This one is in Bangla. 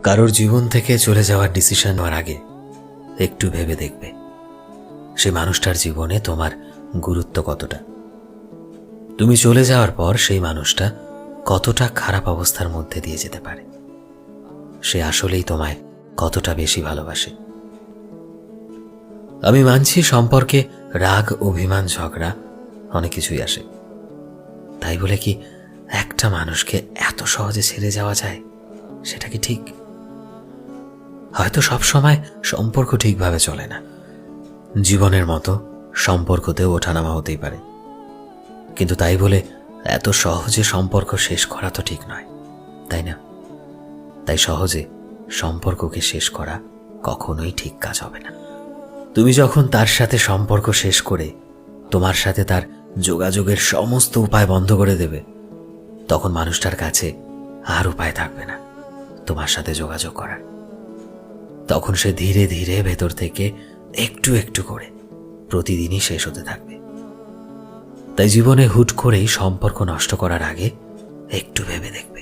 কারোর জীবন থেকে চলে যাওয়ার ডিসিশন নেওয়ার আগে একটু ভেবে দেখবে সেই মানুষটার জীবনে তোমার গুরুত্ব কতটা। তুমি চলে যাওয়ার পর সেই মানুষটা কতটা খারাপ অবস্থার মধ্যে দিয়ে যেতে পারে, সে আসলেই তোমায় কতটা বেশি ভালোবাসে। আমি মানছি সম্পর্কে রাগ, অভিমান, ঝগড়া অনেক কিছুই আসে, তাই বলে কি একটা মানুষকে এত সহজে ছেড়ে যাওয়া যায়? সেটা কি ঠিক? হয়তো সব সময় সম্পর্ক ঠিকভাবে চলে না, জীবনের মতো সম্পর্কতেও ওঠানামা হতেই পারে, কিন্তু তাই বলে এত সহজে সম্পর্ক শেষ করা তো ঠিক নয়, তাই না? তাই সহজে সম্পর্ককে শেষ করা কখনোই ঠিক কাজ হবে না। তুমি যখন তার সাথে সম্পর্ক শেষ করে তোমার সাথে তার যোগাযোগের সমস্ত উপায় বন্ধ করে দেবে, তখন মানুষটার কাছে আর উপায় থাকবে না তোমার সাথে যোগাযোগ করার। তখন সে ধীরে ধীরে ভেতর থেকে একটু একটু করে প্রতিদিনই শেষ হতে থাকবে। তাই জীবনে হুট করেই সম্পর্ক নষ্ট করার আগে একটু ভেবে দেখবে।